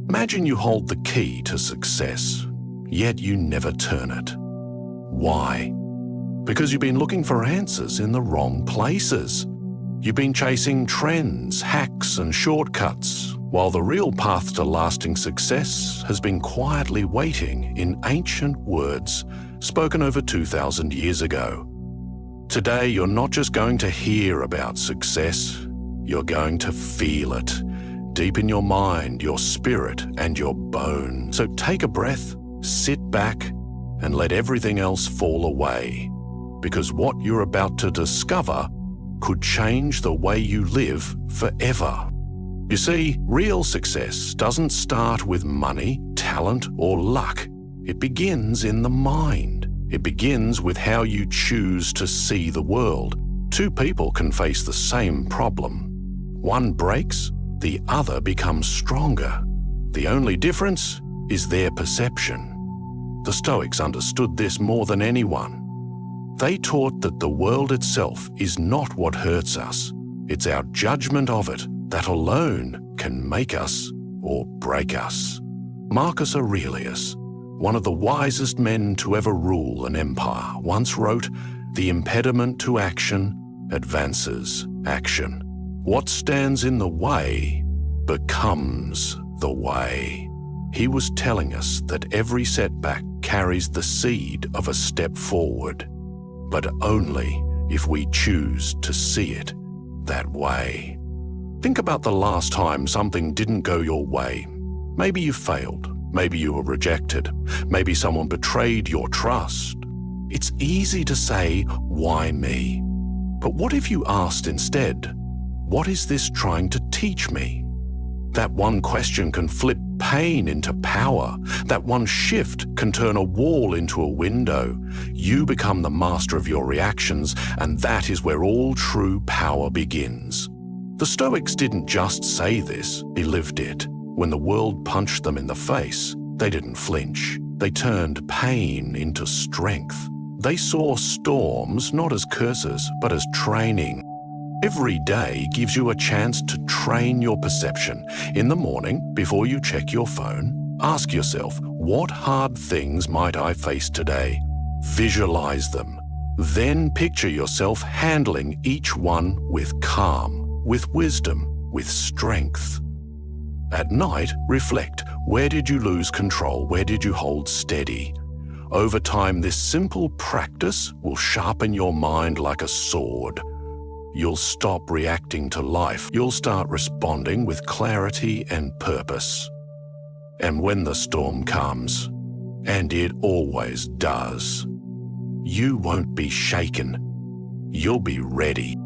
Imagine you hold the key to success, yet you never turn it. Why? Because you've been looking for answers in the wrong places. You've been chasing trends, hacks, and shortcuts, while the real path to lasting success has been quietly waiting in ancient words spoken over 2,000 years ago. Today, you're not just going to hear about success, you're going to feel it, deep in your mind, your spirit, and your bones. So take a breath, sit back, and let everything else fall away, because what you're about to discover could change the way you live forever. You see, real success doesn't start with money, talent, or luck. It begins in the mind. It begins with how you choose to see the world. Two people can face the same problem. One breaks, the other becomes stronger. The only difference is their perception. The Stoics understood this more than anyone. They taught that the world itself is not what hurts us. It's our judgment of it that alone can make us or break us. Marcus Aurelius, one of the wisest men to ever rule an empire, once wrote, "The impediment to action advances action. What stands in the way becomes the way." He was telling us that every setback carries the seed of a step forward, but only if we choose to see it that way. Think about the last time something didn't go your way. Maybe you failed. Maybe you were rejected. Maybe someone betrayed your trust. It's easy to say, "Why me?" But what if you asked instead, "What is this trying to teach me?" That one question can flip pain into power. That one shift can turn a wall into a window. You become the master of your reactions, and that is where all true power begins. The Stoics didn't just say this, they lived it. When the world punched them in the face, they didn't flinch. They turned pain into strength. They saw storms not as curses, but as training. Every day gives you a chance to train your perception. In the morning, before you check your phone, ask yourself, what hard things might I face today? Visualize them. Then picture yourself handling each one with calm, with wisdom, with strength. At night, reflect. Where did you lose control? Where did you hold steady? Over time, this simple practice will sharpen your mind like a sword. You'll stop reacting to life. You'll start responding with clarity and purpose. And when the storm comes, and it always does, you won't be shaken. You'll be ready.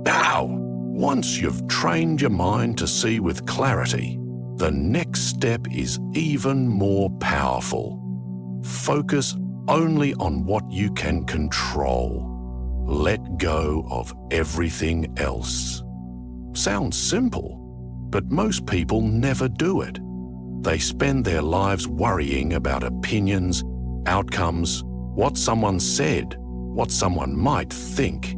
Now, once you've trained your mind to see with clarity, the next step is even more powerful. Focus only on what you can control. Let go of everything else. Sounds simple, but most people never do it. They spend their lives worrying about opinions, outcomes, what someone said, what someone might think.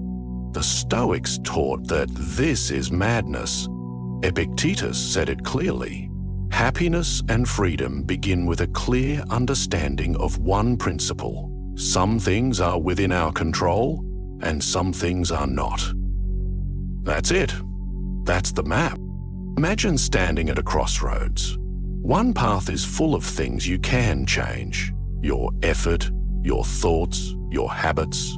The Stoics taught that this is madness. Epictetus said it clearly. Happiness and freedom begin with a clear understanding of one principle. Some things are within our control, and some things are not. That's it. That's the map. Imagine standing at a crossroads. One path is full of things you can change. Your effort, your thoughts, your habits.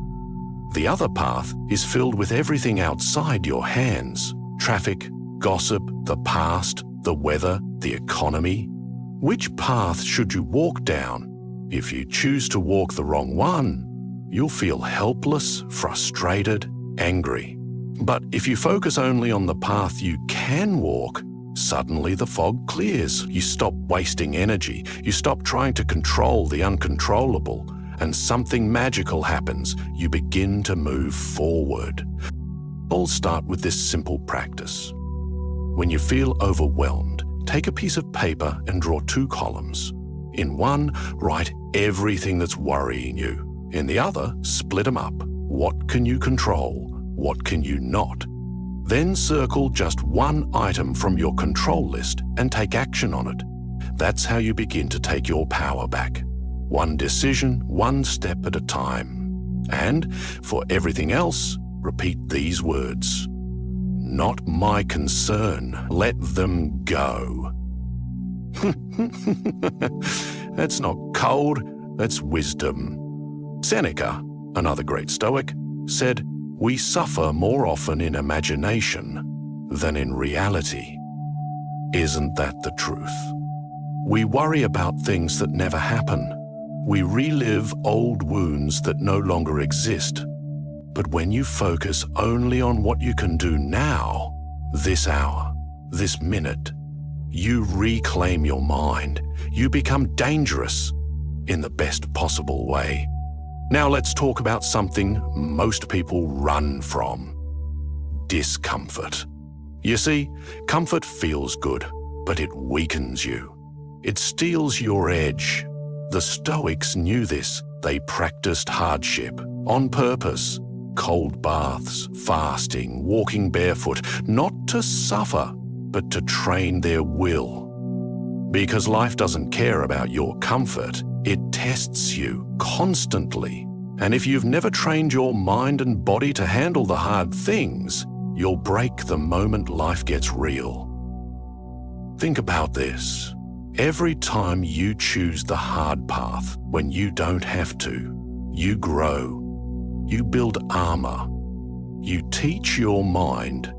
The other path is filled with everything outside your hands. Traffic, gossip, the past, the weather, the economy. Which path should you walk down? If you choose to walk the wrong one, you'll feel helpless, frustrated, angry. But if you focus only on the path you can walk, suddenly the fog clears. You stop wasting energy. You stop trying to control the uncontrollable, and something magical happens. You begin to move forward. I'll start with this simple practice. When you feel overwhelmed, take a piece of paper and draw 2 columns. In one, write everything that's worrying you. In the other, split them up. What can you control? What can you not? Then circle just one item from your control list and take action on it. That's how you begin to take your power back. One decision, one step at a time. And for everything else, repeat these words. Not my concern. Let them go. That's not cold, that's wisdom. Seneca, another great Stoic, said, "We suffer more often in imagination than in reality." Isn't that the truth? We worry about things that never happen. We relive old wounds that no longer exist. But when you focus only on what you can do now, this hour, this minute, you reclaim your mind. You become dangerous in the best possible way. Now let's talk about something most people run from: discomfort. You see, comfort feels good, but it weakens you. It steals your edge. The Stoics knew this. They practiced hardship on purpose. Cold baths, fasting, walking barefoot, not to suffer, but to train their will. Because life doesn't care about your comfort, it tests you constantly. And if you've never trained your mind and body to handle the hard things, you'll break the moment life gets real. Think about this. Every time you choose the hard path when you don't have to, you grow. You build armor. You teach your mind,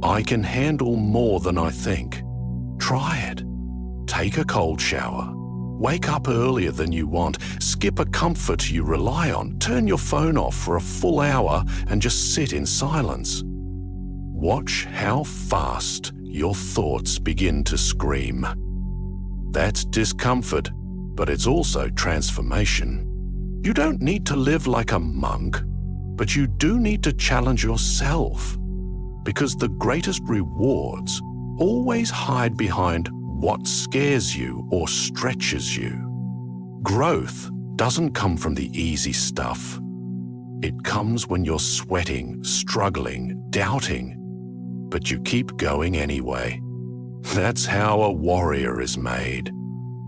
I can handle more than I think. Try it. Take a cold shower. Wake up earlier than you want. Skip a comfort you rely on. Turn your phone off for a full hour and just sit in silence. Watch how fast your thoughts begin to scream. That's discomfort, but it's also transformation. You don't need to live like a monk, but you do need to challenge yourself, because the greatest rewards always hide behind what scares you or stretches you. Growth doesn't come from the easy stuff. It comes when you're sweating, struggling, doubting, but you keep going anyway. That's how a warrior is made.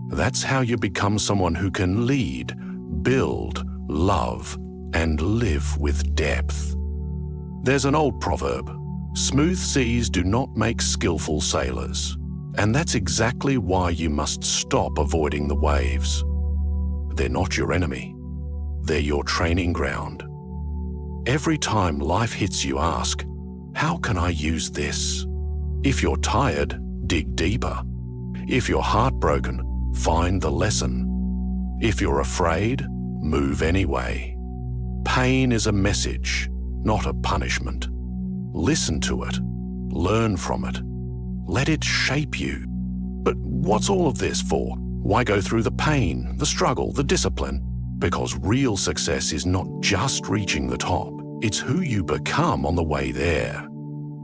That's how you become someone who can lead, build, love, and live with depth. There's an old proverb, smooth seas do not make skillful sailors. And that's exactly why you must stop avoiding the waves. They're not your enemy. They're your training ground. Every time life hits you, ask, how can I use this? If you're tired, dig deeper. If you're heartbroken, find the lesson. If you're afraid, move anyway. Pain is a message, not a punishment. Listen to it. Learn from it. Let it shape you. But what's all of this for? Why go through the pain, the struggle, the discipline? Because real success is not just reaching the top. It's who you become on the way there.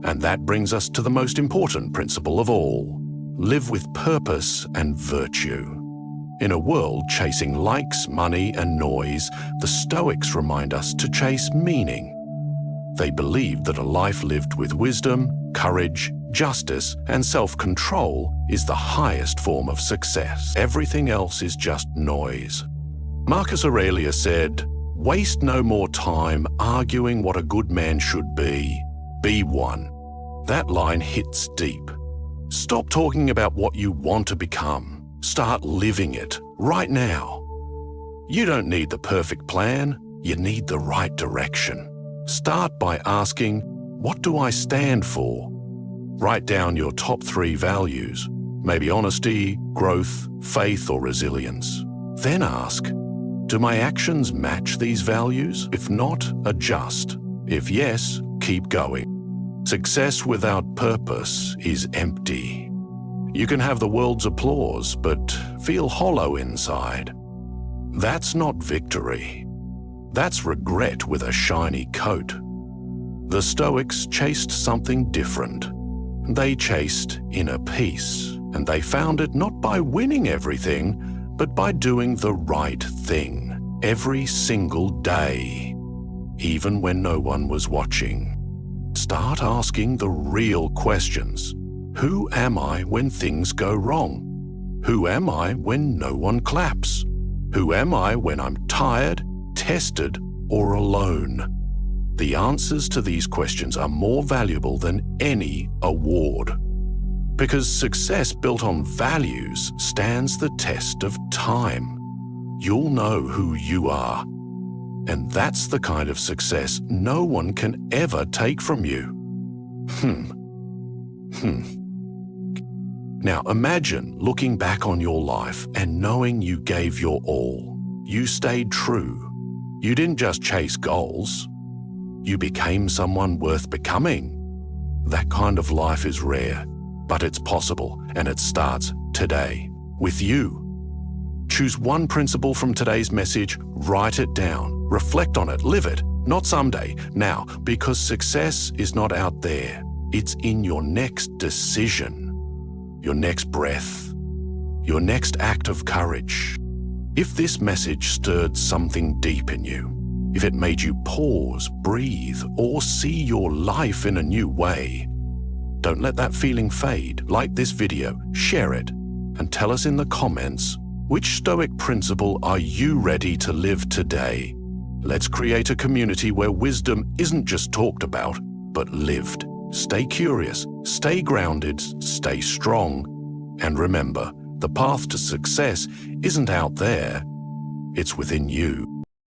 And that brings us to the most important principle of all. Live with purpose and virtue. In a world chasing likes, money, and noise, the Stoics remind us to chase meaning. They believed that a life lived with wisdom, courage, justice, and self-control is the highest form of success. Everything else is just noise. Marcus Aurelius said, "Waste no more time arguing what a good man should be. Be one." That line hits deep. Stop talking about what you want to become. Start living it right now. You don't need the perfect plan. You need the right direction. Start by asking, what do I stand for? Write down your top 3 values, maybe honesty, growth, faith, or resilience. Then ask, do my actions match these values? If not, adjust. If yes, keep going. Success without purpose is empty. You can have the world's applause, but feel hollow inside. That's not victory. That's regret with a shiny coat. The Stoics chased something different. They chased inner peace, and they found it not by winning everything, but by doing the right thing every single day, even when no one was watching. Start asking the real questions. Who am I when things go wrong? Who am I when no one claps? Who am I when I'm tired, tested, or alone? The answers to these questions are more valuable than any award. Because success built on values stands the test of time. You'll know who you are. And that's the kind of success no one can ever take from you. Now imagine looking back on your life and knowing you gave your all. You stayed true. You didn't just chase goals. You became someone worth becoming. That kind of life is rare, but it's possible, and it starts today with you. Choose one principle from today's message, write it down, reflect on it, live it, not someday, now, because success is not out there. It's in your next decision, your next breath, your next act of courage. If this message stirred something deep in you, if it made you pause, breathe, or see your life in a new way, don't let that feeling fade. Like this video, share it, and tell us in the comments, which Stoic principle are you ready to live today? Let's create a community where wisdom isn't just talked about, but lived. Stay curious, stay grounded, stay strong, and remember, the path to success isn't out there, it's within you.